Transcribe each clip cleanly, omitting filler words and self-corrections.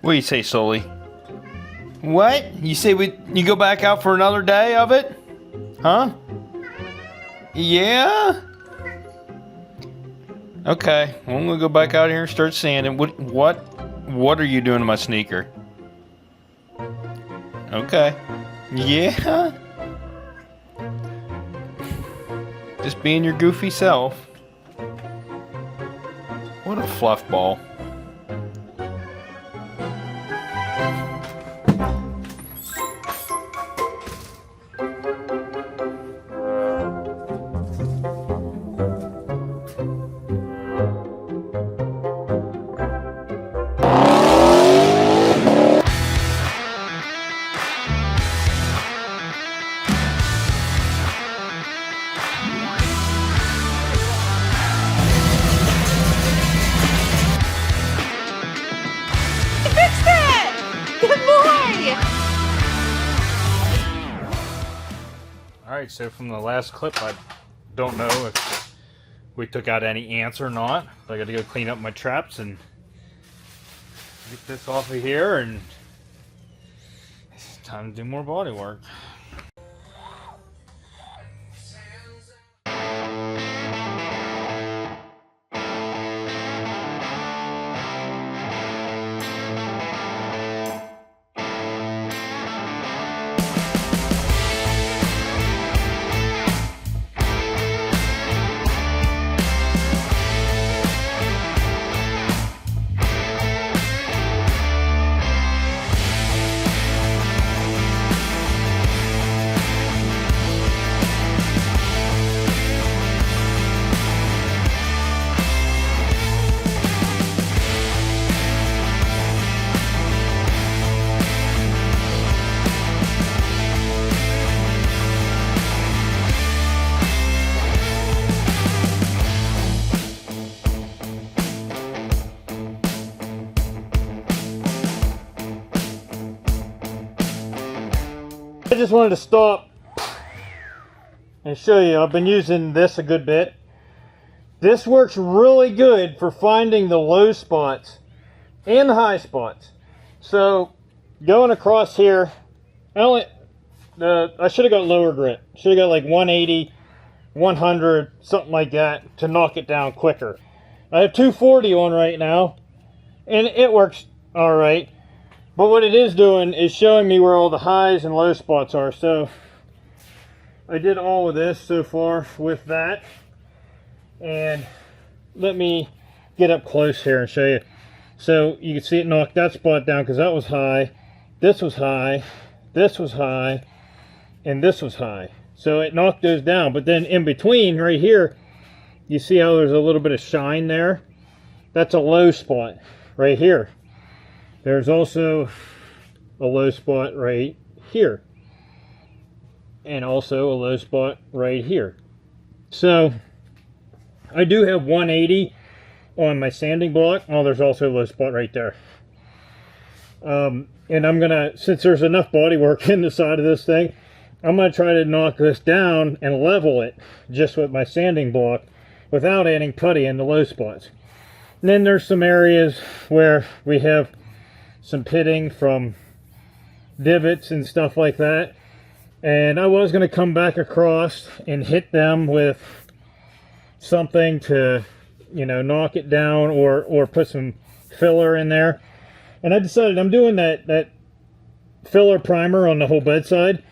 What do you say, Sully? What? You say you go back out for another day of it? Huh? Yeah? Okay, well, I'm gonna go back out here and start sanding. What are you doing to my sneaker? Okay. Yeah? Just being your goofy self. What a fluff ball. Alright, so from the last clip, I don't know if we took out any ants or not. But I gotta go clean up my traps and get this off of here, and it's time to do more body work. I just wanted to stop and show you. I've been using this a good bit. This works really good for finding the low spots and the high spots. So going across here, I should have got lower grit. Should have got like 180, 100, something like that to knock it down quicker. I have 240 on right now, and it works all right. But what it is doing is showing me where all the highs and low spots are. So I did all of this so far with that. And let me get up close here and show you. So you can see it knocked that spot down because that was high. This was high. This was high. And this was high. So it knocked those down. But then in between right here, you see how there's a little bit of shine there? That's a low spot right here. There's also a low spot right here. And also a low spot right here. So I do have 180 on my sanding block. Oh, there's also a low spot right there. And I'm gonna, since there's enough body work in the side of this thing, I'm gonna try to knock this down and level it just with my sanding block without adding putty in the low spots. And then there's some areas where we have some pitting from divots and stuff like that, and I was going to come back across and hit them with something to, you know, knock it down or put some filler in there. And I decided I'm doing that filler primer on the whole bedside.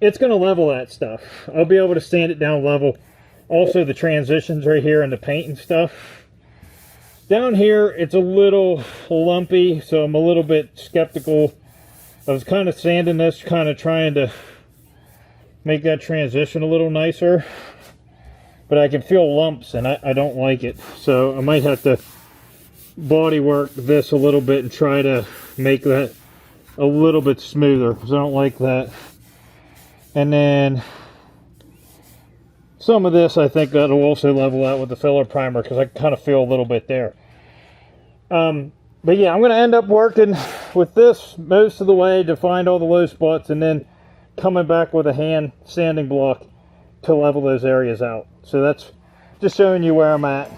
It's going to level that stuff. I'll be able to sand it down level. Also the transitions right here and the paint and stuff. Down here, it's a little lumpy, so I'm a little bit skeptical. I was kind of sanding this, kind of trying to make that transition a little nicer. But I can feel lumps, and I don't like it. So I might have to body work this a little bit and try to make that a little bit smoother, because I don't like that. And then some of this, I think that'll also level out with the filler primer, because I kind of feel a little bit there. But yeah, I'm going to end up working with this most of the way to find all the low spots, and then coming back with a hand sanding block to level those areas out. So that's just showing you where I'm at.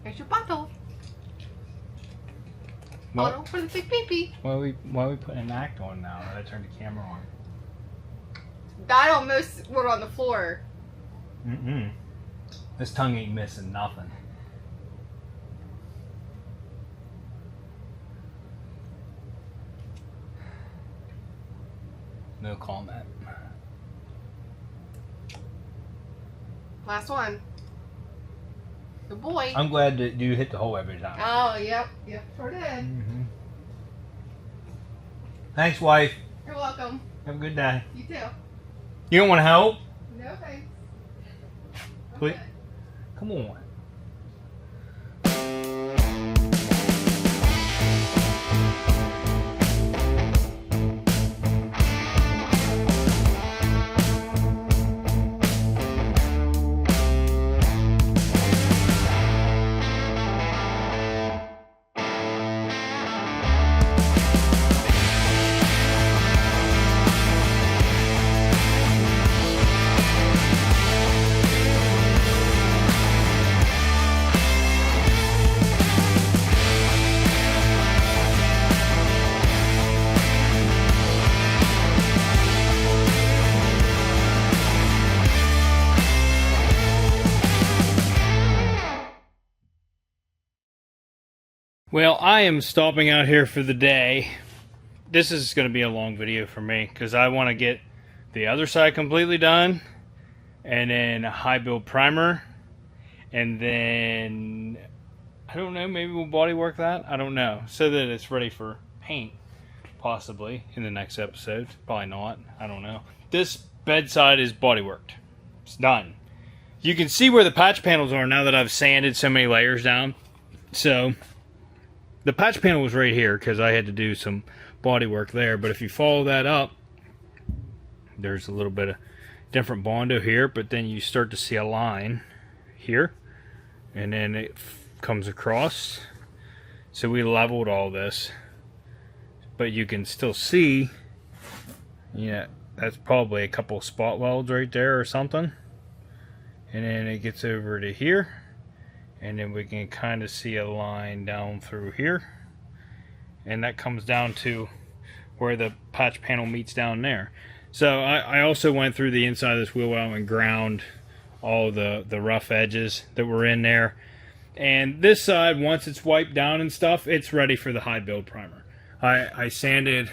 There's your bottle. What? Bottle for the big baby. Why are we putting an act on now that I turned the camera on? That almost went on the floor. This tongue ain't missing nothing. No comment. Last one. Good boy. I'm glad that you hit the hole every time. Oh, yep. Yep, sure did. Thanks, wife. You're welcome. Have a good day. You too. You don't want to help? No thanks. Please. Okay. Come on. Well, I am stopping out here for the day. This is going to be a long video for me because I want to get the other side completely done and then a high build primer, and then I don't know, maybe we'll bodywork that, I don't know, so that it's ready for paint possibly in the next episode. Probably not, I don't know. This bedside is bodyworked. It's done. You can see where the patch panels are now that I've sanded so many layers down. So the patch panel was right here because I had to do some body work there. But if you follow that up, there's a little bit of different Bondo here, but then you start to see a line here, and then it comes across. So we leveled all this, but you can still see, yeah, that's probably a couple spot welds right there or something. And then it gets over to here, and then we can kind of see a line down through here, and that comes down to where the patch panel meets down there. So I also went through the inside of this wheel well and ground all the rough edges that were in there. And this side, once it's wiped down and stuff, it's ready for the high build primer. I sanded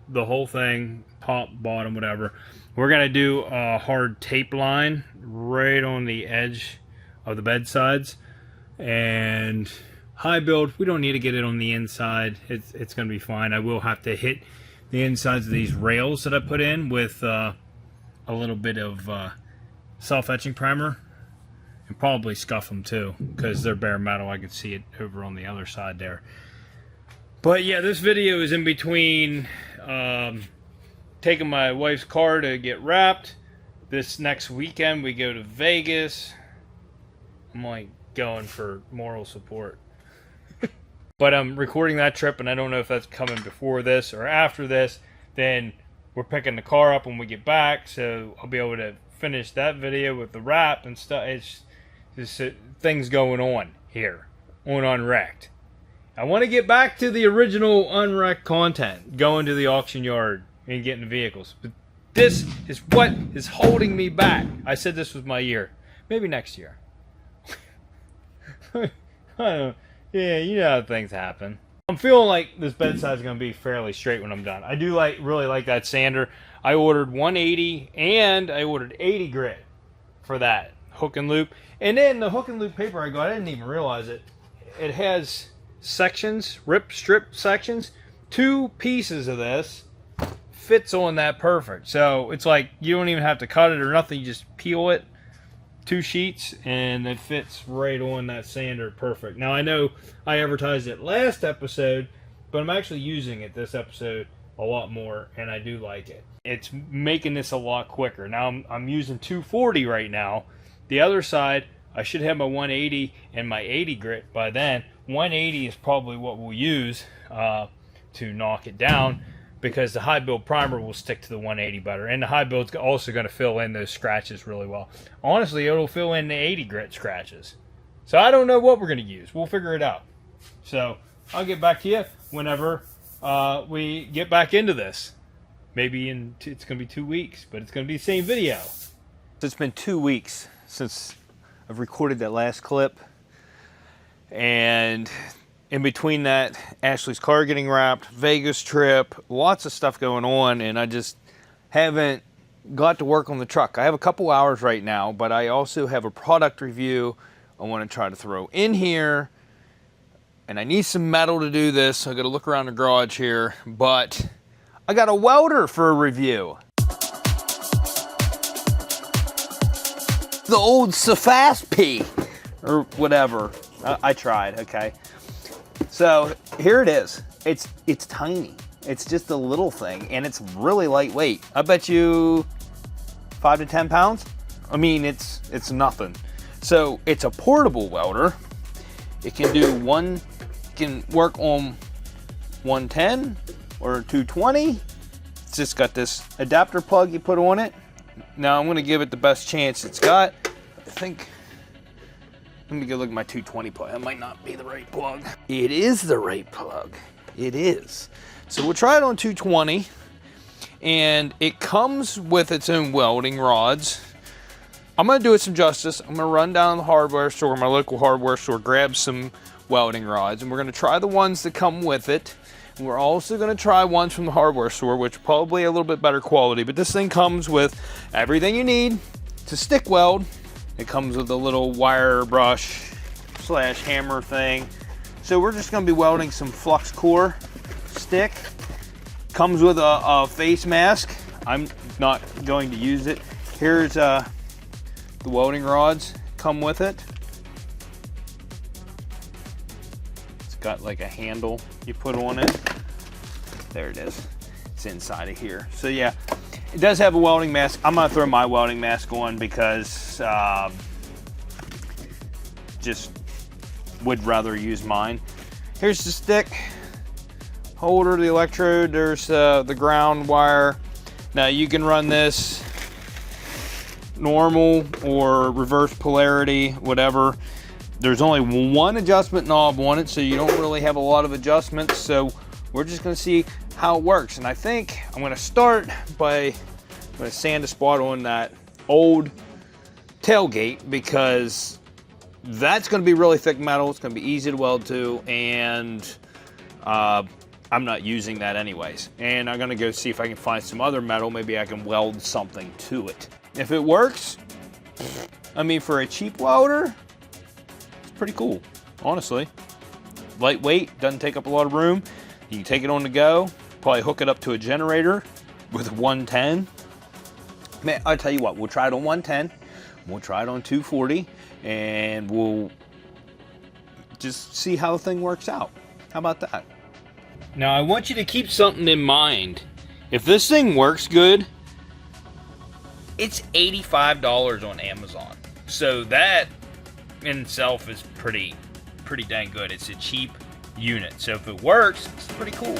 the whole thing, top, bottom, whatever. We're gonna do a hard tape line right on the edge of the bedsides. And high build, we don't need to get it on the inside. It's going to be fine. I will have to hit the insides of these rails that I put in with a little bit of self-etching primer, and probably scuff them too because they're bare metal. I can see it over on the other side there. But yeah, this video is in between taking my wife's car to get wrapped. This next weekend we go to Vegas. I'm like going for moral support. But I'm recording that trip, and I don't know if that's coming before this or after this. Then we're picking the car up when we get back, so I'll be able to finish that video with the wrap and stuff. It's just things going on here on Unwrecked. I want to get back to the original Unwrecked content, going to the auction yard and getting the vehicles. But this is what is holding me back. I said this was my year. Maybe next year. I don't, yeah, you know how things happen. I'm feeling like this bedside is going to be fairly straight when I'm done. I do really like that sander. I ordered 180 and I ordered 80 grit for that hook and loop. And then the hook and loop paper I got, I didn't even realize it. It has sections, strip sections. 2 pieces of this fits on that perfect. So it's like you don't even have to cut it or nothing. You just peel it. 2 sheets, and it fits right on that sander perfect. Now I know I advertised it last episode, but I'm actually using it this episode a lot more, and I do like it. It's making this a lot quicker. Now I'm using 240 right now. The other side, I should have my 180 and my 80 grit by then. 180 is probably what we'll use to knock it down, because the high build primer will stick to the 180 better, and the high build's also going to fill in those scratches really well. Honestly, it'll fill in the 80 grit scratches So I don't know what we're going to use. We'll figure it out. So I'll get back to you whenever we get back into this. Maybe it's going to be 2 weeks, but it's going to be the same video. It's been 2 weeks since I've recorded that last clip. And in between that, Ashley's car getting wrapped, Vegas trip, lots of stuff going on, and I just haven't got to work on the truck. I have a couple hours right now, but I also have a product review I want to try to throw in here, and I need some metal to do this, so I got to look around the garage here, but I got a welder for a review. The old Safasp, or whatever. I tried, okay. So here it is. It's tiny. It's just a little thing, and it's really lightweight. I bet you 5 to 10 pounds. I mean, it's nothing. So it's a portable welder. It can do can work on 110 or 220. It's just got this adapter plug you put on it. Now I'm gonna give it the best chance it's got. I think, let me go look at my 220 plug. That might not be the right plug. It is the right plug. It is. So we'll try it on 220, and it comes with its own welding rods. I'm gonna do it some justice. I'm gonna run down to the hardware store, my local hardware store, grab some welding rods, and we're gonna try the ones that come with it. And we're also gonna try ones from the hardware store, which are probably a little bit better quality, but this thing comes with everything you need to stick weld. It comes with a little wire brush / hammer thing. So we're just gonna be welding some flux core stick. Comes with a face mask. I'm not going to use it. Here's the welding rods come with it. It's got like a handle you put on it. There it is. It's inside of here. So yeah, it does have a welding mask. I'm gonna throw my welding mask on because just would rather use mine. Here's the stick holder, the electrode. There's the ground wire. Now you can run this normal or reverse polarity, whatever. There's only one adjustment knob on it, so you don't really have a lot of adjustments. So we're just gonna see how it works. And I think I'm gonna start by sand a spot on that old tailgate, because that's gonna be really thick metal. It's gonna be easy to weld to, and I'm not using that anyways. And I'm gonna go see if I can find some other metal. Maybe I can weld something to it. If it works, I mean, for a cheap welder, it's pretty cool, honestly. Lightweight, doesn't take up a lot of room. You can take it on the go, probably hook it up to a generator with 110. Man, I'll tell you what, we'll try it on 110, we'll try it on 240, and we'll just see how the thing works out. How about that? Now, I want you to keep something in mind. If this thing works good, it's $85 on Amazon. So that in itself is pretty dang good. It's a cheap unit. So if it works, it's pretty cool.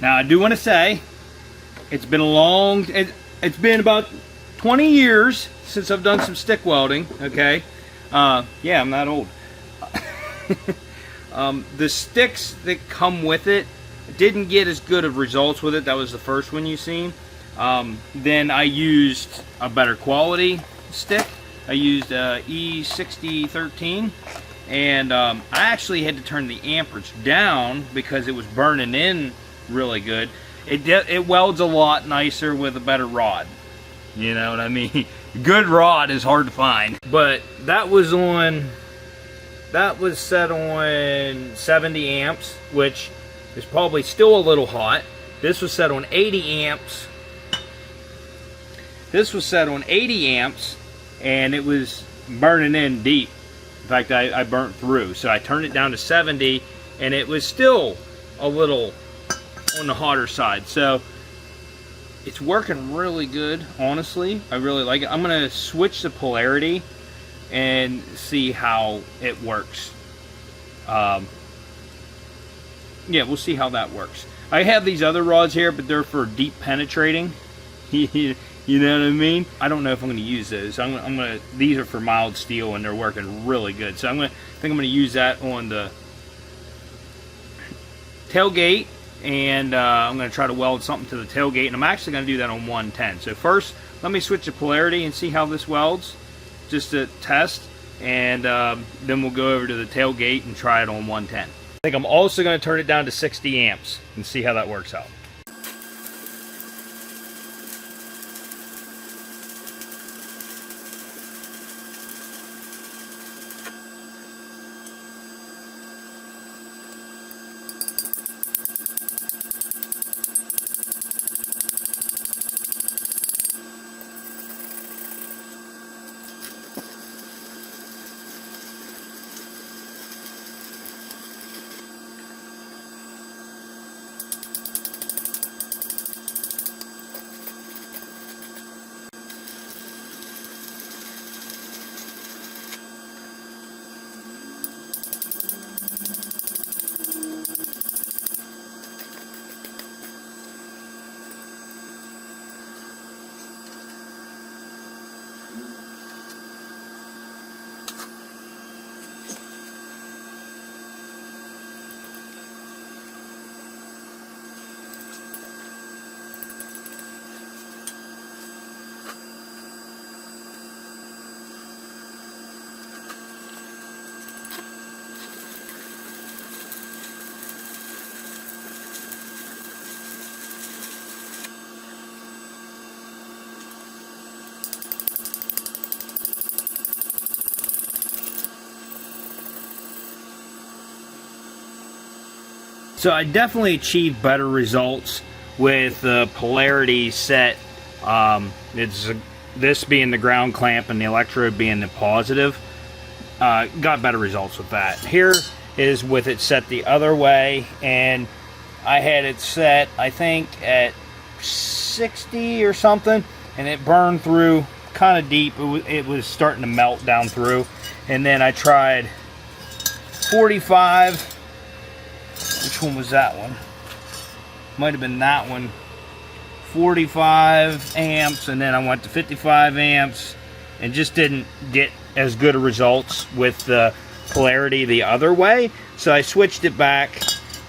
Now I do want to say, it's been it's been about 20 years since I've done some stick welding, okay? Yeah, I'm not old. The sticks that come with it, didn't get as good of results with it. That was the first one you seen. Then I used a better quality stick. I used E6013, and I actually had to turn the amperage down because it was burning in really good. It welds a lot nicer with a better rod. You know what I mean? Good rod is hard to find. But that was set on 70 amps, which is probably still a little hot. This was set on 80 amps. This was set on 80 amps, and it was burning in deep. In fact, I burnt through. So I turned it down to 70, and it was still a little on the hotter side. So it's working really good, honestly. I really like it. I'm gonna switch the polarity and see how it works. Yeah, we'll see how that works. I have these other rods here, but they're for deep penetrating. You know what I mean? I don't know if I'm going to use those. These are for mild steel, and they're working really good. So I think I'm going to use that on the tailgate, and I'm going to try to weld something to the tailgate, and I'm actually going to do that on 110. So first, let me switch the polarity and see how this welds, just to test, and then we'll go over to the tailgate and try it on 110. I think I'm also going to turn it down to 60 amps and see how that works out. So I definitely achieved better results with the polarity set. This being the ground clamp and the electrode being the positive. Got better results with that. Here is with it set the other way, and I had it set, I think, at 60 or something, and it burned through kind of deep. It was starting to melt down through. And then I tried 45. Which one was that one? Might have been that one. 45 amps, and then I went to 55 amps, and just didn't get as good of results with the polarity the other way. So I switched it back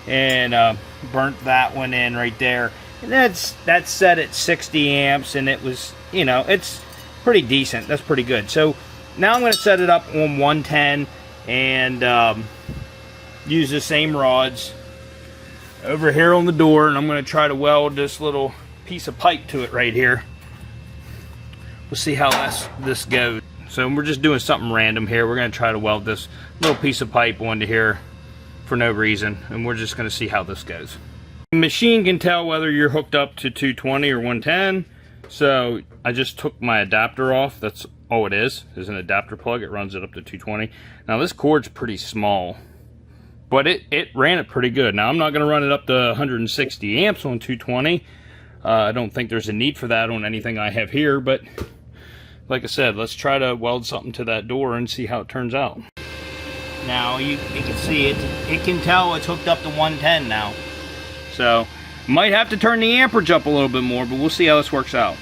and burnt that one in right there. And that's set at 60 amps, and it was, you know, it's pretty decent. That's pretty good. So now I'm going to set it up on 110 and use the same rods over here on the door, and I'm going to try to weld this little piece of pipe to it right here. We'll see how this goes. So we're just doing something random here. We're going to try to weld this little piece of pipe onto here for no reason, and we're just going to see how this goes. The machine can tell whether you're hooked up to 220 or 110, so I just took my adapter off. That's all it is an adapter plug. It runs it up to 220. Now this cord's pretty small, but it ran it pretty good. Now I'm not going to run it up to 160 amps on 220. I don't think there's a need for that on anything I have here, but like I said, let's try to weld something to that door and see how it turns out. Now you can see it can tell it's hooked up to 110 now. So Might have to turn the amperage up a little bit more, but we'll see how this works out.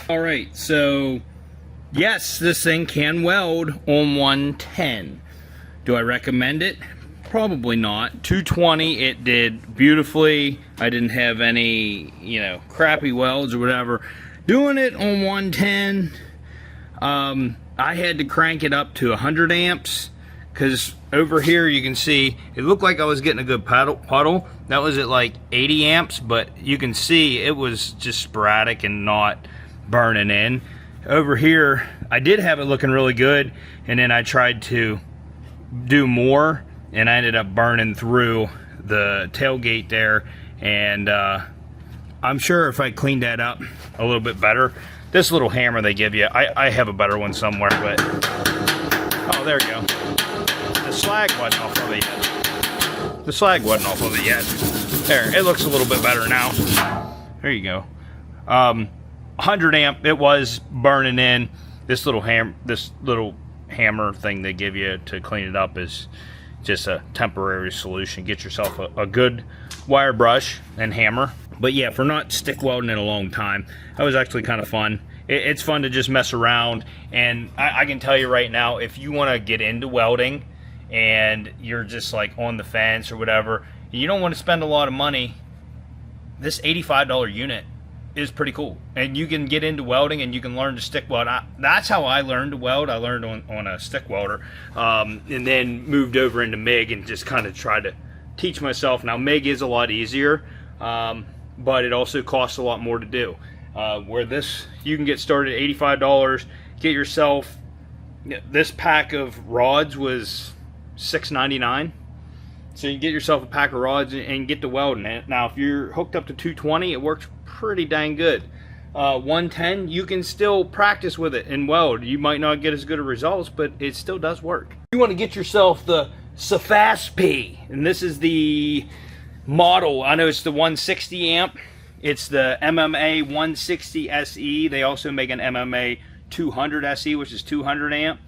Alright, so yes, this thing can weld on 110. Do I recommend it? Probably not. 220 it did beautifully. I didn't have any, you know, crappy welds or whatever. Doing it on 110, I had to crank it up to 100 amps because over here you can see it looked like I was getting a good puddle. That was at like 80 amps, but you can see it was just sporadic and not burning in. Over here I did have it looking really good, and then I tried to do more and I ended up burning through the tailgate there, and I'm sure if I cleaned that up a little bit better, this little hammer they give you, I have a better one somewhere, but oh, there we go. The slag wasn't off of it yet. The slag wasn't off of it yet. There, it looks a little bit better now. There you go. 100 amp, it was burning in. This little hammer thing they give you to clean it up is just a temporary solution. Get yourself a good wire brush and hammer. But yeah, for not stick welding in a long time, that was actually kind of fun. It's fun to just mess around, and I can tell you right now, if you want to get into welding and you're just like on the fence or whatever, you don't want to spend a lot of money, this $85 unit is pretty cool, and you can get into welding and you can learn to stick weld. That's how I learned to weld. I learned on a stick welder, and then moved over into MIG and just kind of tried to teach myself. Now MIG is a lot easier, but it also costs a lot more to do. Where this, you can get started at $85, get yourself, this pack of rods was $6.99. So you can get yourself a pack of rods and get to welding it. Now if you're hooked up to 220, it works pretty dang good. 110, you can still practice with it and weld. You might not get as good of results, but it still does work. You want to get yourself the P, and this is the model. I know it's the 160 amp. It's the MMA 160 SE. They also make an MMA 200 SE, which is 200 amp.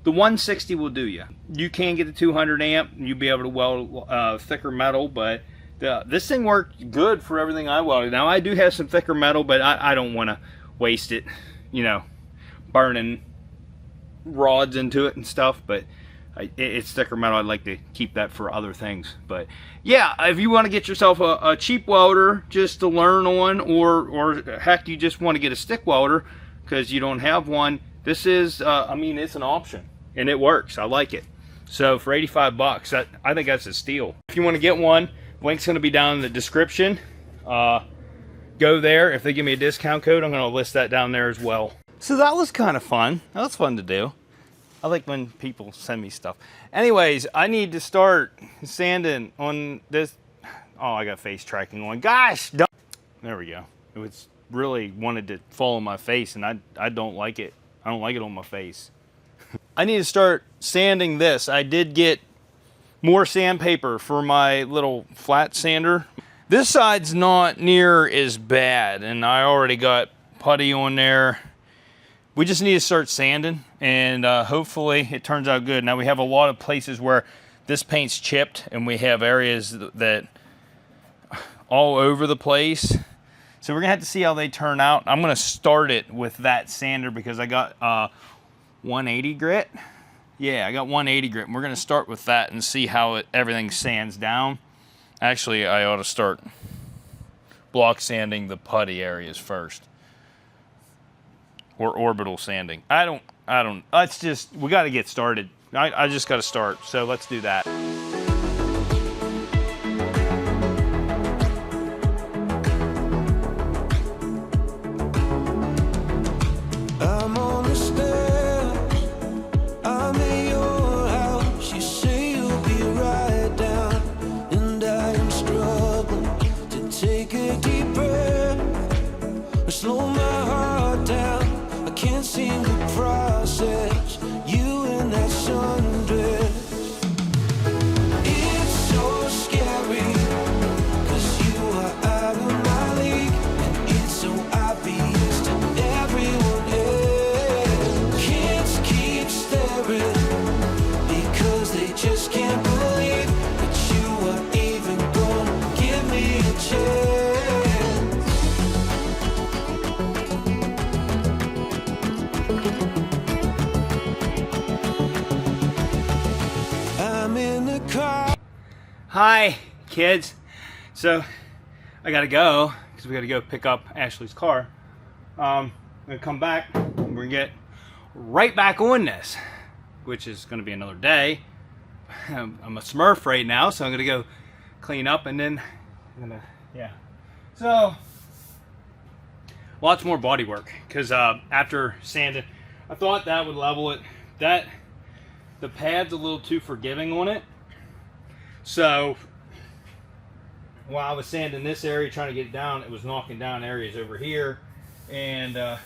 The 160 will do you. You can get the 200 amp, and you'll be able to weld thicker metal, but this thing worked good for everything I welded. Now I do have some thicker metal, but I don't want to waste it, you know, burning rods into it and stuff. But it's thicker metal. I'd like to keep that for other things. But yeah, if you want to get yourself a cheap welder just to learn on, or heck, you just want to get a stick welder because you don't have one, this is, I mean, it's an option and it works. I like it. So for 85 bucks, I think that's a steal. If you want to get one, link's going to be down in the description. Go there. If they give me a discount code, I'm going to list that down there as well. So that was kind of fun. That was fun to do. I like when people send me stuff. Anyways, I need to start sanding on this. Oh, I got face tracking on. Gosh, there we go. really wanted to fall on my face, and I don't like it. I don't like it on my face. I need to start sanding this. I did get more sandpaper for my little flat sander. This side's not near as bad, and I already got putty on there. We just need to start sanding, and hopefully it turns out good. Now we have a lot of places where this paint's chipped, and we have areas that all over the place. So we're gonna have to see how they turn out. I'm gonna start it with that sander because I got 180 grit. Yeah, I got 180 grit. And we're gonna start with that and see how everything sands down. Actually, I ought to start block sanding the putty areas first. Or orbital sanding. I don't, it's just, we gotta get started. I just gotta start, so let's do that. Hi, kids. So I gotta go because we gotta go pick up Ashley's car. I'm gonna come back and we're gonna get right back on this, which is gonna be another day. I'm a Smurf right now, so I'm gonna go clean up and then I'm gonna, yeah. So lots more body work because after sanding, I thought that would level it. The pad's a little too forgiving on it. So while I was sanding this area trying to get it down, it was knocking down areas over here, and it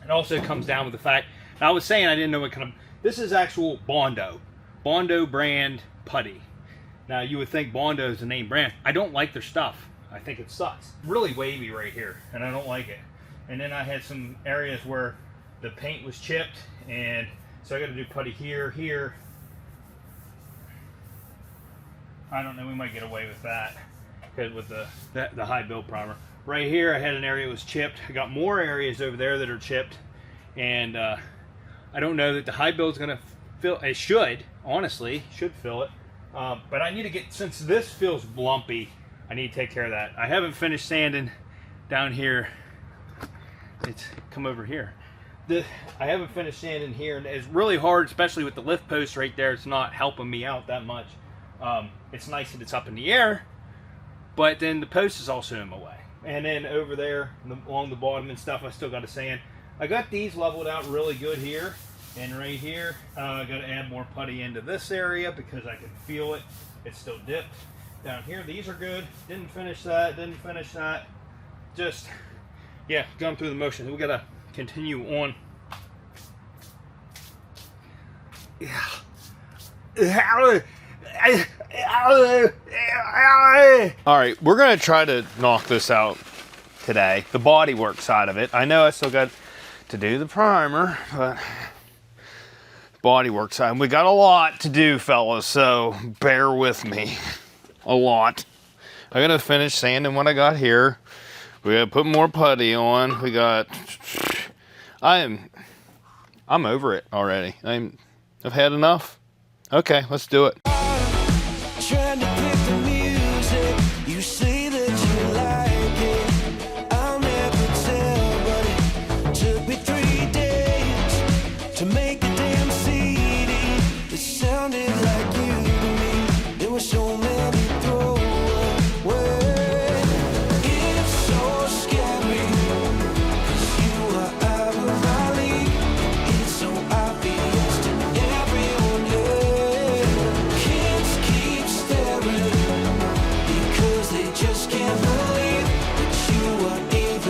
also comes down with the fact, I was saying I didn't know what kind of, this is actual Bondo brand putty. Now you would think Bondo is a name brand. I don't like their stuff. I think it sucks. Really wavy right here, and I don't like it. And then I had some areas where the paint was chipped, and so I got to do putty here. I don't know, we might get away with that because with the high build primer. Right here I had an area that was chipped. I got more areas over there that are chipped, and I don't know that the high build's gonna fill. It should, honestly, should fill it. But I need to get, since this feels lumpy, I need to take care of that. I haven't finished sanding down here. It's come over here. I haven't finished sanding here, and it's really hard, especially with the lift post right there. It's not helping me out that much. It's nice that it's up in the air, but then the post is also in my way. And then over there along the bottom and stuff, I still got to sand. I got these leveled out really good here and right here. I got to add more putty into this area because I can feel it. It's still dipped. Down here, these are good. Didn't finish that. Just, yeah, going through the motion. We got to continue on. Yeah. All right, we're gonna try to knock this out today, the bodywork side of it. I know I still got to do the primer, but bodywork side, we got a lot to do, fellas, so bear with me. A lot. I gotta finish sanding what I got here. We gotta put more putty on. I'm over it already. I've had enough. Okay, let's do it. Trying to pick the music, you say that you like it. I'll never tell, but it took me 3 days to make a damn CD. It sounded like you to me. There were so many throwaways. It's so scary, 'cause you are out of my league. It's so obvious to everyone else. Kids keep staring because they just can't believe that you are even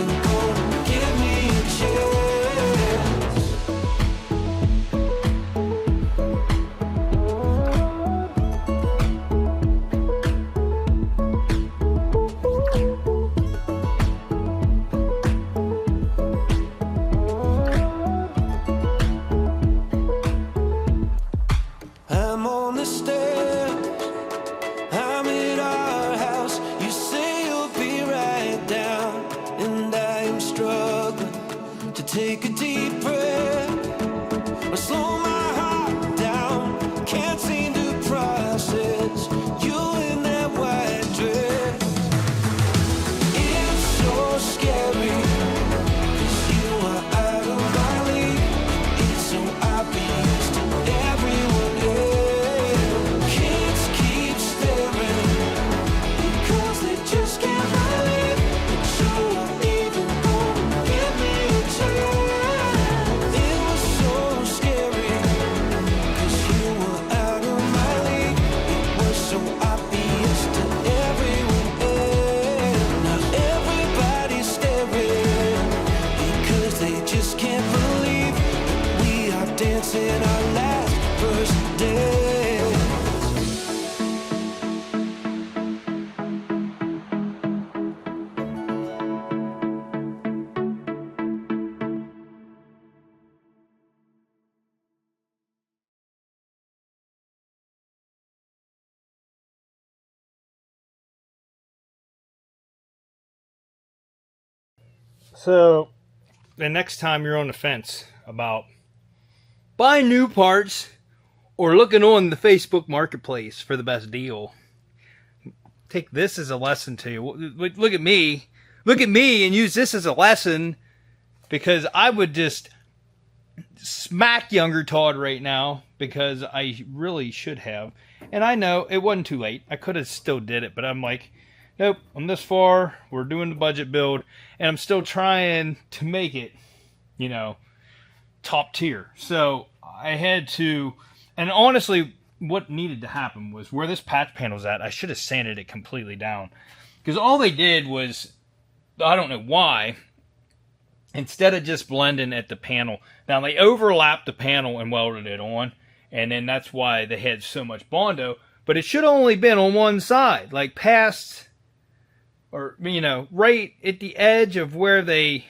take a deep breath, or slow my heart down. Can't seem to process you in that white dress. It's so scary, 'cause you are out of my league. It's so obvious to everyone else. Kids keep staring because they just can't believe that you are even gonna give me a chance. It was so scary, 'cause you were out of my league. It was so obvious to everyone else. Now everybody's staring because they just can't believe that we are dancing our last first dance. So, the next time you're on the fence about buying new parts or looking on the Facebook Marketplace for the best deal, take this as a lesson to you. Look at me and use this as a lesson, because I would just smack younger Todd right now because I really should have. And I know it wasn't too late. I could have still did it, but I'm like, nope, I'm this far. We're doing the budget build, and I'm still trying to make it, you know, top tier. So I had to, and honestly, what needed to happen was where this patch panel's at, I should have sanded it completely down. Because all they did was, I don't know why, instead of just blending at the panel, now they overlapped the panel and welded it on, and then that's why they had so much Bondo, but it should have only been on one side, like past, or, you know, right at the edge of where they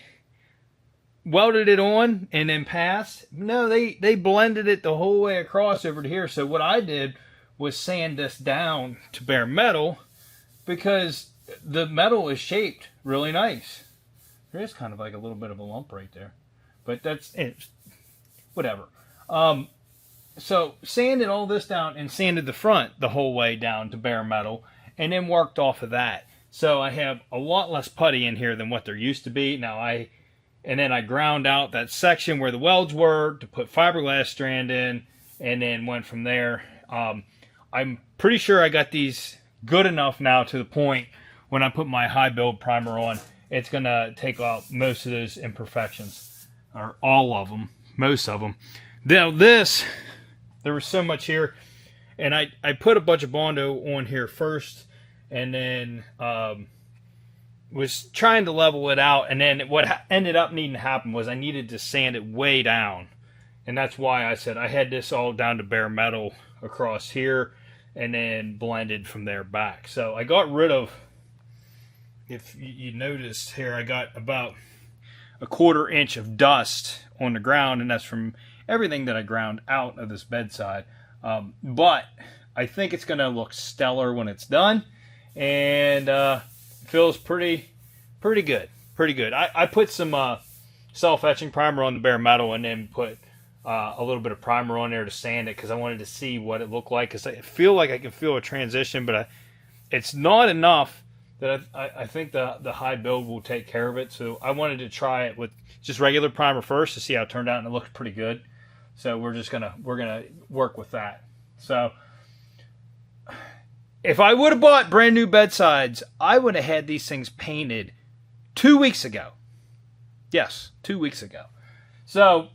welded it on and then past. No, they blended it the whole way across over to here. So what I did was sand this down to bare metal, because the metal is shaped really nice. There is kind of like a little bit of a lump right there, but that's it. Whatever. So sanded all this down and sanded the front the whole way down to bare metal, and then worked off of that. So I have a lot less putty in here than what there used to be. And then I ground out that section where the welds were to put fiberglass strand in, and then went from there. I'm pretty sure I got these good enough now to the point when I put my high build primer on, it's going to take out most of those imperfections, or all of them, most of them. Now this, there was so much here, and I put a bunch of Bondo on here first, and then was trying to level it out, and then what ended up needing to happen was I needed to sand it way down, and that's why I said I had this all down to bare metal across here, and then blended from there back. So I got rid of, if you noticed here, I got about a 1/4 inch of dust on the ground, and that's from everything that I ground out of this bedside. But I think it's going to look stellar when it's done, and feels pretty good. Pretty good. I put some self-etching primer on the bare metal, and then put a little bit of primer on there to sand it, because I wanted to see what it looked like, because I feel like I can feel a transition, but it's not enough that I think the high build will take care of it. So I wanted to try it with just regular primer first to see how it turned out, and it looked pretty good. So we're gonna work with that. So if I would have bought brand new bedsides, I would have had these things painted 2 weeks ago. Yes, 2 weeks ago. So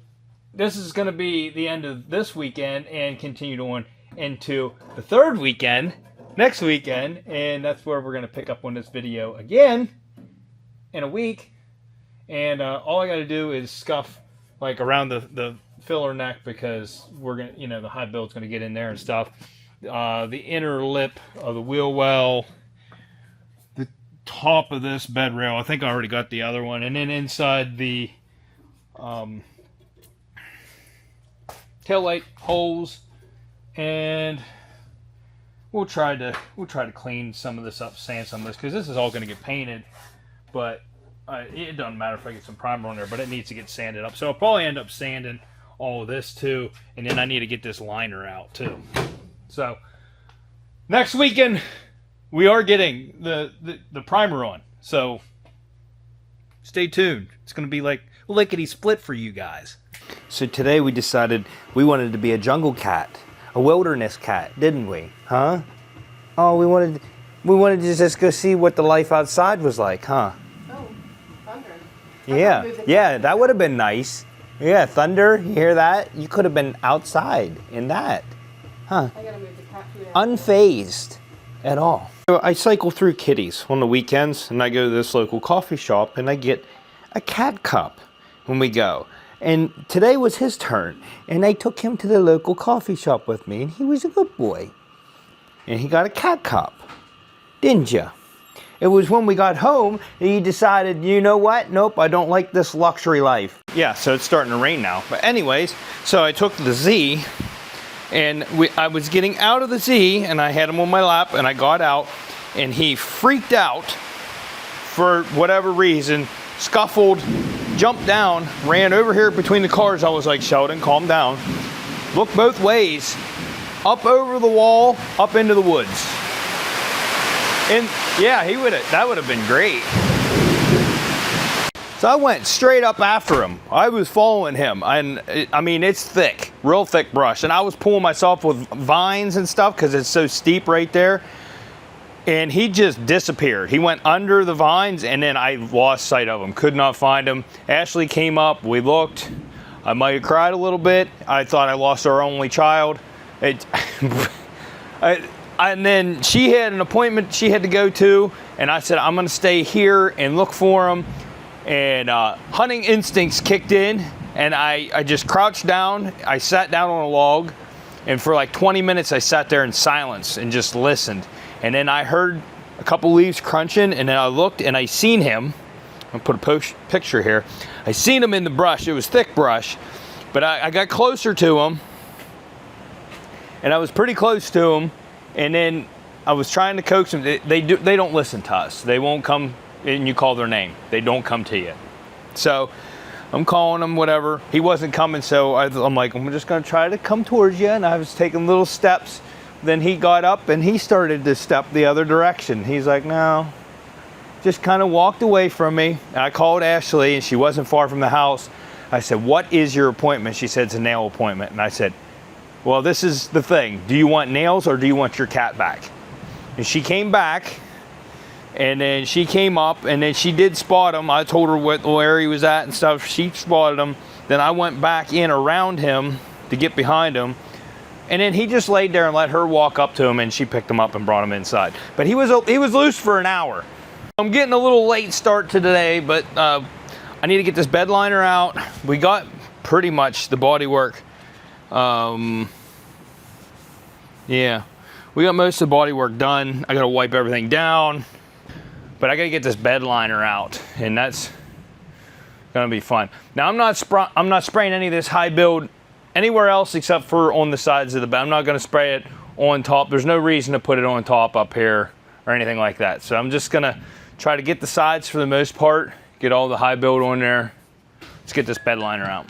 this is going to be the end of this weekend, and continued on into the third weekend, next weekend, and that's where we're going to pick up on this video again in a week. And all I got to do is scuff like around the filler neck, because we're gonna, you know, the high build's going to get in there and stuff. The inner lip of the wheel well, the top of this bed rail, I think I already got the other one, and then inside the tail light holes, and we'll try to clean some of this up, sand some of this, because this is all going to get painted. But it doesn't matter if I get some primer on there, but it needs to get sanded up. So I'll probably end up sanding all of this too, and then I need to get this liner out too. So next weekend we are getting the primer on, so stay tuned. It's going to be like lickety split for you guys. So today we decided we wanted to be a jungle cat, a wilderness cat, didn't we? Huh? Oh, we wanted to just go see what the life outside was like, huh? Oh, thunder. Yeah, that would have been nice. Yeah, thunder, you hear that? You could have been outside in that. Huh? I gotta move the cat food out. Unfazed at all. So I cycle through Kitty's on the weekends, and I go to this local coffee shop, and I get a cat cup when we go. And today was his turn, and I took him to the local coffee shop with me, and he was a good boy. And he got a cat cup, didn't you? It was when we got home that he decided, you know what? Nope, I don't like this luxury life. Yeah, so it's starting to rain now. But anyways, so I took the Z, and I was getting out of the Z, and I had him on my lap, and I got out, and he freaked out for whatever reason, scuffled, jumped down, ran over here between the cars. I was like, Sheldon, calm down. Look both ways, up over the wall, up into the woods. And yeah, that would have been great. So I went straight up after him. I was following him, and I mean, it's thick, real thick brush. And I was pulling myself with vines and stuff because it's so steep right there. And he just disappeared. He went under the vines, and then I lost sight of him. Could not find him. Ashley came up. We looked. I might have cried a little bit. I thought I lost our only child. And then she had an appointment she had to go to, and I said, I'm going to stay here and look for him. And hunting instincts kicked in, and I just crouched down. I sat down on a log, and for like 20 minutes I sat there in silence and just listened. And then I heard a couple leaves crunching, and then I looked and I seen him. I'll put a picture here. I seen him in the brush. It was thick brush, but I got closer to him, and I was pretty close to him. And then I was trying to coax him. They don't listen to us. They won't come, and you call their name. They don't come to you. So I'm calling him, whatever. He wasn't coming, so I'm like, I'm just gonna try to come towards you. And I was taking little steps. Then he got up and he started to step the other direction. He's like, no. Just kind of walked away from me. I called Ashley, and she wasn't far from the house. I said, what is your appointment? She said, it's a nail appointment. And I said, well, this is the thing. Do you want nails or do you want your cat back? And she came back, and then she came up, and then she did spot him. I told her where he was at and stuff. She spotted him. Then I went back in around him to get behind him. And then he just laid there and let her walk up to him, and she picked him up and brought him inside. But he was loose for an hour. I'm getting a little late start to today, but I need to get this bed liner out. We got pretty much the Bodywork. Yeah, we got most of the Bodywork done. I gotta wipe everything down, but I gotta get this bed liner out, and that's gonna be fun. Now I'm not spraying any of this high build anywhere else except for on the sides of the bed. I'm not going to spray it on top. There's no reason to put it on top up here or anything like that. So I'm just going to try to get the sides for the most part, get all the high build on there. Let's get this bed liner out.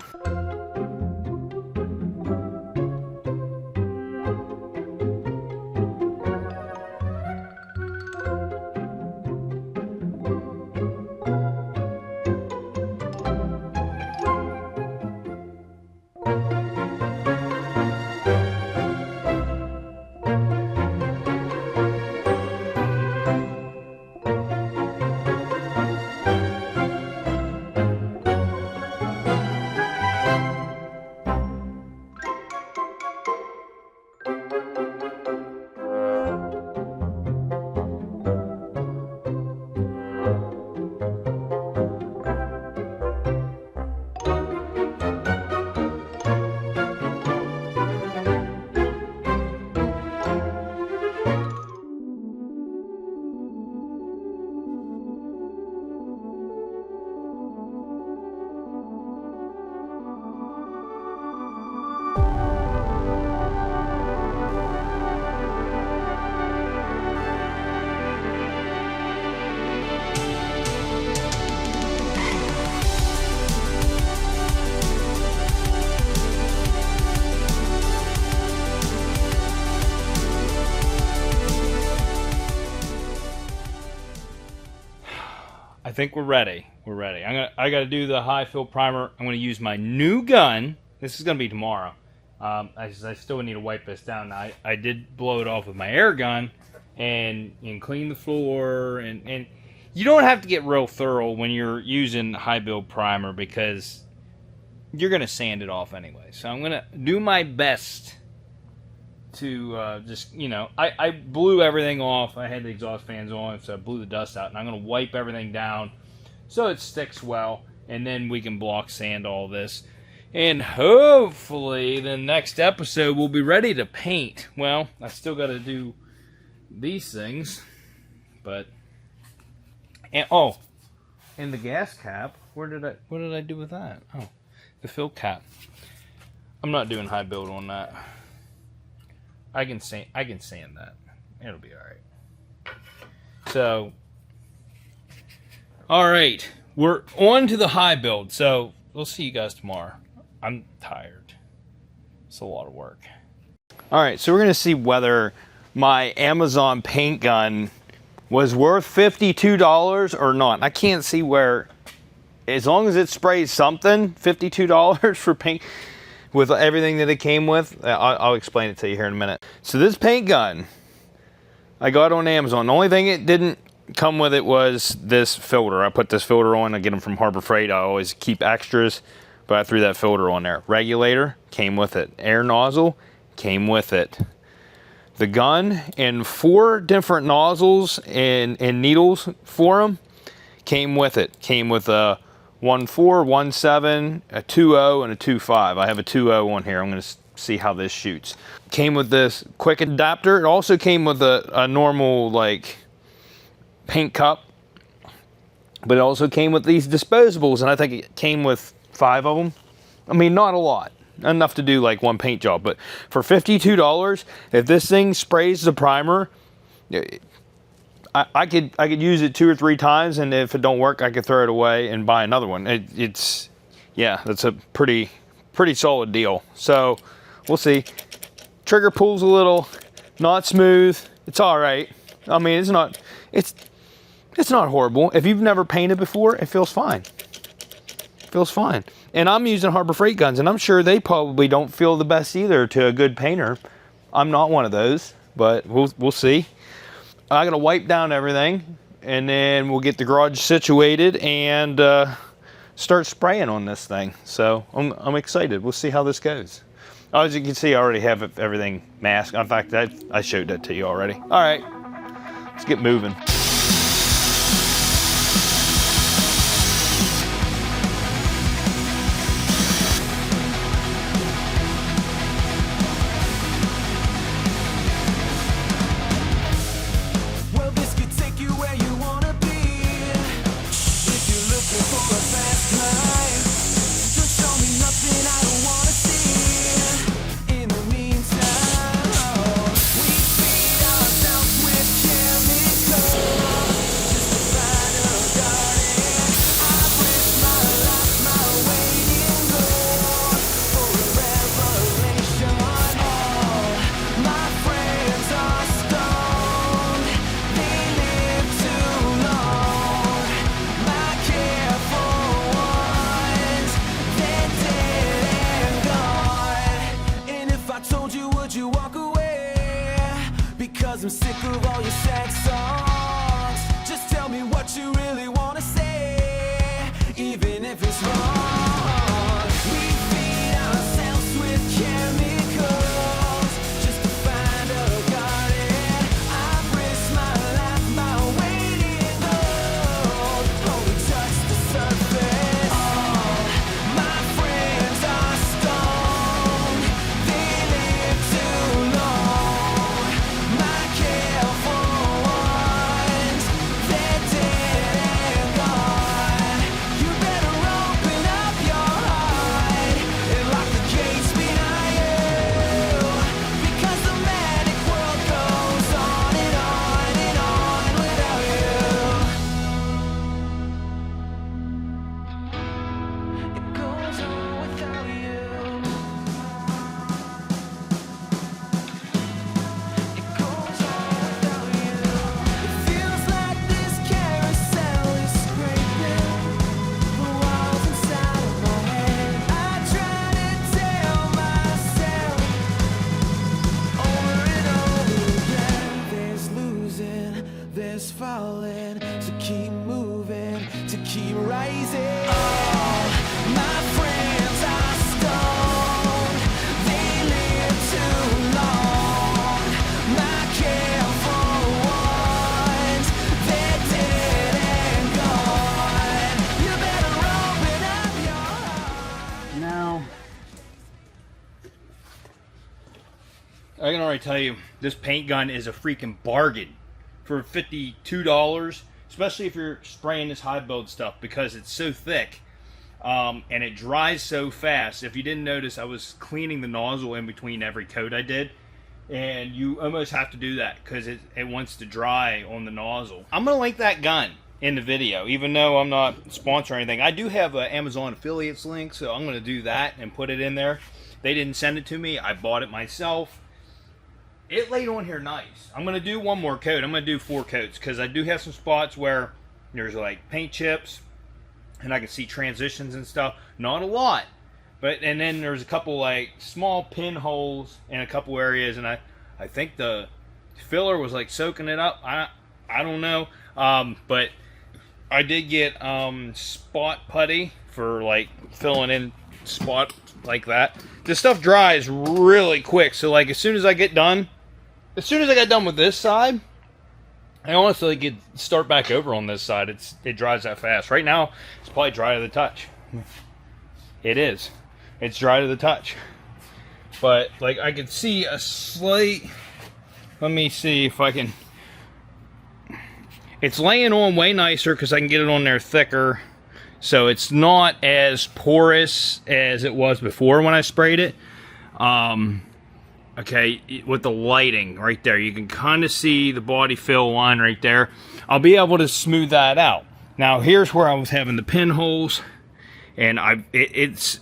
I think we're ready. We're ready. I got to do the high fill primer. I'm going to use my new gun. This is going to be tomorrow. I still need to wipe this down. I did blow it off with my air gun and clean the floor. And you don't have to get real thorough when you're using high build primer because you're going to sand it off anyway. So I'm going to do my best to just, I blew everything off. I had the exhaust fans on, so I blew the dust out. And I'm going to wipe everything down so it sticks well. And then we can block sand all this. And hopefully the next episode we'll be ready to paint. Well, I still got to do these things. But, and the gas cap. What did I do with that? Oh, the fill cap. I'm not doing high build on that. I can sand that. It'll be all right. So, all right, we're on to the high build. So we'll see you guys tomorrow. I'm tired. It's a lot of work. All right, so we're gonna see whether my Amazon paint gun was worth $52 or not. I can't see where, as long as it sprays something, $52 for paint. With everything that it came with, I'll explain it to you here in a minute. So this paint gun, I got on Amazon. The only thing it didn't come with it was this filter. I put this filter on. I get them from Harbor Freight. I always keep extras, but I threw that filter on there. Regulator came with it. Air nozzle came with it. The gun and 4 different nozzles and needles for them came with it. Came with a 1.4, 1.7, a 2.0, and a 2.5. I have a 2.0 on here. I'm going to see how this shoots. Came with this quick adapter. It also came with a normal like paint cup, but it also came with these disposables, and I think it came with 5 of them. I mean, not a lot. Enough to do like one paint job, but for $52, if this thing sprays the primer, I could use it 2 or 3 times, and if it don't work, I could throw it away and buy another one. Yeah, that's a pretty solid deal. So we'll see. Trigger pulls a little, not smooth. It's all right. I mean, it's not horrible. If you've never painted before, it feels fine. It feels fine. And I'm using Harbor Freight guns, and I'm sure they probably don't feel the best either to a good painter. I'm not one of those, but we'll see. I gotta wipe down everything, and then we'll get the garage situated and start spraying on this thing. So I'm excited. We'll see how this goes. As you can see, I already have everything masked. In fact, I showed that to you already. All right, let's get moving. Chemicals. keep moving, to keep rising. All my friends are stoned, they live too long. My careful ones, they're dead and gone. You better open up your heart. Now, I can already tell you, this paint gun is a freaking bargain for $52, especially if you're spraying this high build stuff, because it's so thick and it dries so fast. If you didn't notice, I was cleaning the nozzle in between every coat I did, and you almost have to do that because it wants to dry on the nozzle. I'm going to link that gun in the video, even though I'm not sponsoring anything. I do have an Amazon affiliates link, so I'm going to do that and put it in there. They didn't send it to me. I bought it myself. It laid on here nice. I'm going to do one more coat. I'm going to do 4 coats because I do have some spots where there's like paint chips and I can see transitions and stuff. Not a lot. And then there's a couple like small pinholes in a couple areas, and I think the filler was like soaking it up. I don't know. But I did get spot putty for like filling in spot like that. This stuff dries really quick, so like as soon as I got done with this side, I honestly could start back over on this side. It dries that fast. Right now, it's probably dry to the touch. It is. It's dry to the touch. But like I could see a slight. Let me see if I can. It's laying on way nicer because I can get it on there thicker. So it's not as porous as it was before when I sprayed it. Okay, with the lighting right there, you can kind of see the body fill line right there. I'll be able to smooth that out. Now here's where I was having the pinholes, and it's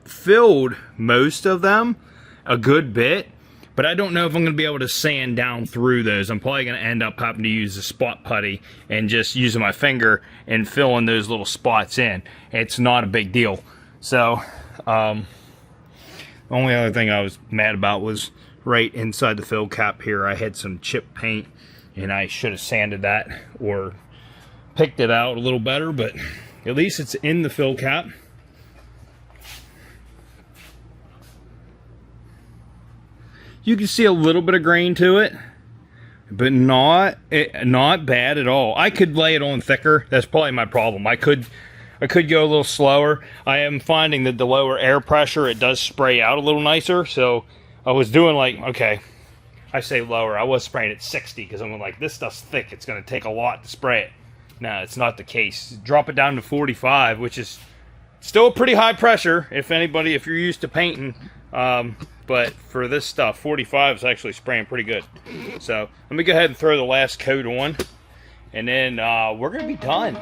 filled most of them a good bit, but I don't know if I'm going to be able to sand down through those. I'm probably going to end up having to use the spot putty and just using my finger and filling those little spots in. It's not a big deal. So, the only other thing I was mad about was right inside the fill cap here. I had some chip paint, and I should have sanded that or picked it out a little better, but at least it's in the fill cap. You can see a little bit of grain to it, but not bad at all. I could lay it on thicker. That's probably my problem. I could go a little slower. I am finding that the lower air pressure, it does spray out a little nicer. So I was doing like, okay, I say lower. I was spraying at 60 because I'm like, this stuff's thick. It's going to take a lot to spray it. No, it's not the case. Drop it down to 45, which is still pretty high pressure if you're used to painting. But for this stuff, 45 is actually spraying pretty good. So let me go ahead and throw the last coat on, and then we're going to be done.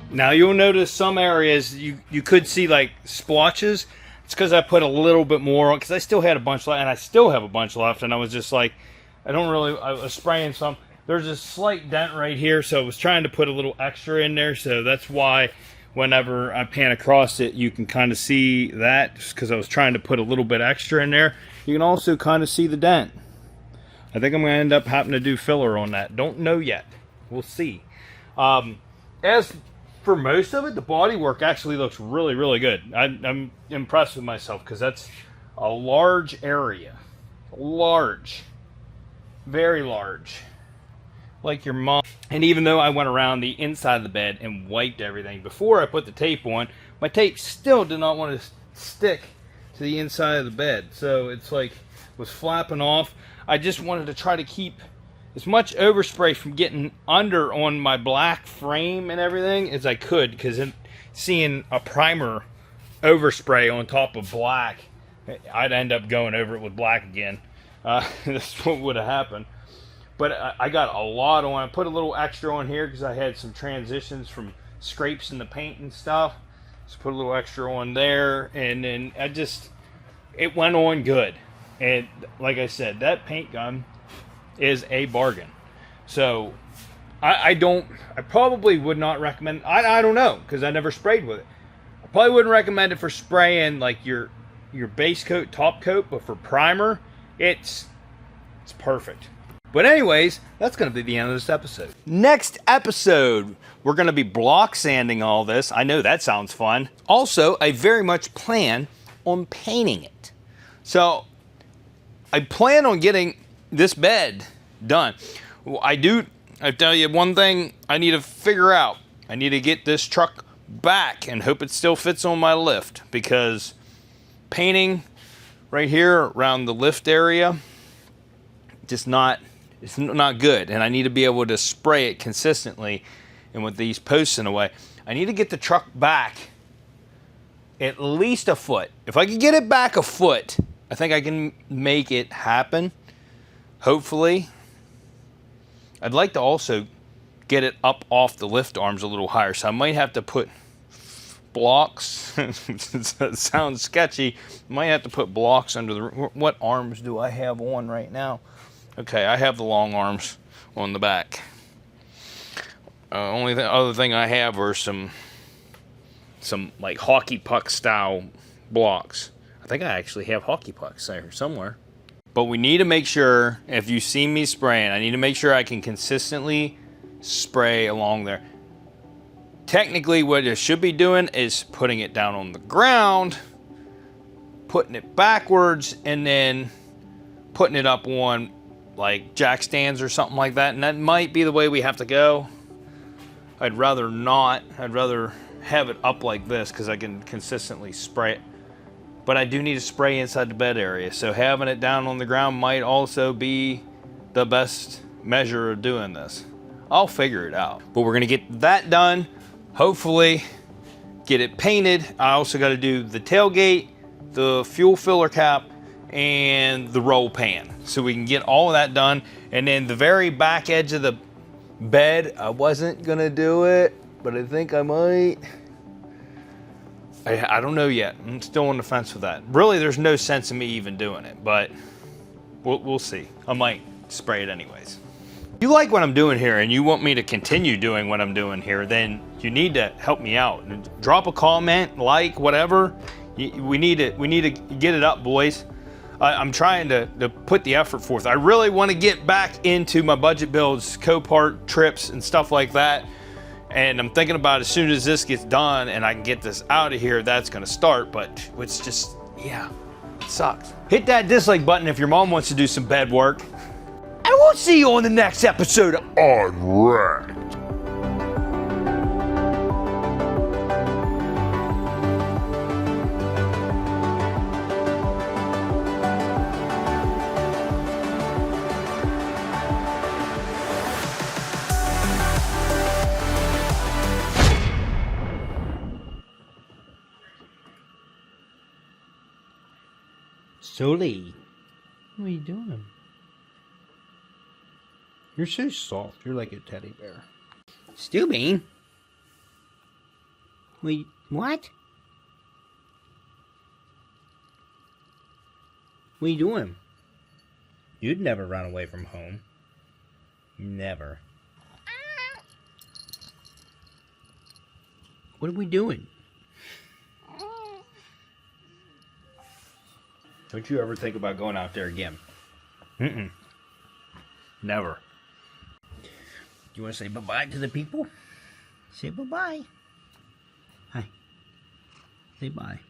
Now you'll notice some areas you could see like splotches. It's because I put a little bit more on, because I still had a bunch left, and I still have a bunch left, and I was just like, I was spraying some. There's a slight dent right here, so I was trying to put a little extra in there, so that's why whenever I pan across it, you can kind of see that, just because I was trying to put a little bit extra in there. You can also kind of see the dent. I think I'm going to end up having to do filler on that. Don't know yet. We'll see. As for most of it, the bodywork actually looks really, really good. I'm impressed with myself because that's a large area. Large. Very large. Like your mom. And even though I went around the inside of the bed and wiped everything before I put the tape on, my tape still did not want to stick to the inside of the bed. So it's like was flapping off. I just wanted to try to keep as much overspray from getting under on my black frame and everything as I could, because seeing a primer overspray on top of black, I'd end up going over it with black again. That's what would have happened. But I got a lot on. I put a little extra on here because I had some transitions from scrapes in the paint and stuff. Just put a little extra on there, and then it went on good. And like I said, that paint gun is a bargain. So I probably would not recommend, I don't know, because I never sprayed with it. I probably wouldn't recommend it for spraying like your base coat, top coat, but for primer, it's perfect. But anyways, that's going to be the end of this episode. Next episode, we're going to be block sanding all this. I know that sounds fun. Also, I very much plan on painting it. So I plan on getting this bed done. I tell you one thing I need to figure out. I need to get this truck back and hope it still fits on my lift, because painting right here around the lift area, it's not good, and I need to be able to spray it consistently. And with these posts in the way, I need to get the truck back at least a foot. If I can get it back a foot, I think I can make it happen. Hopefully. I'd like to also get it up off the lift arms a little higher, so I might have to put blocks. That sounds sketchy. Might have to put blocks under the... What arms do I have on right now? Okay, I have the long arms on the back. Only other thing I have are some like hockey puck style blocks. I think I actually have hockey pucks there somewhere. But we need to make sure, if you see me spraying, I need to make sure I can consistently spray along there. Technically, what I should be doing is putting it down on the ground, putting it backwards, and then putting it up on like jack stands or something like that. And that might be the way we have to go. I'd rather not. I'd rather have it up like this because I can consistently spray it. But I do need to spray inside the bed area. So having it down on the ground might also be the best measure of doing this. I'll figure it out. But we're gonna get that done. Hopefully get it painted. I also gotta do the tailgate, the fuel filler cap, and the roll pan. So we can get all of that done. And then the very back edge of the bed, I wasn't gonna do it, but I think I might. I don't know yet. I'm still on the fence with that. Really, there's no sense in me even doing it, but we'll see. I might spray it anyways. If you like what I'm doing here and you want me to continue doing what I'm doing here, then you need to help me out. Drop a comment, like, whatever. We need to get it up, boys. I'm trying to put the effort forth. I really want to get back into my budget builds, Copart trips, and stuff like that. And I'm thinking about as soon as this gets done and I can get this out of here, that's going to start. But it's just, yeah, it sucks. Hit that dislike button if your mom wants to do some bed work. And we'll see you on the next episode of Unwrapped. Sully, what are you doing? You're so soft. You're like a teddy bear. Stewbean? Wait, what? What are you doing? You'd never run away from home. Never. What are we doing? Don't you ever think about going out there again? Mm-mm. Never. You want to say bye-bye to the people? Say bye-bye. Say bye.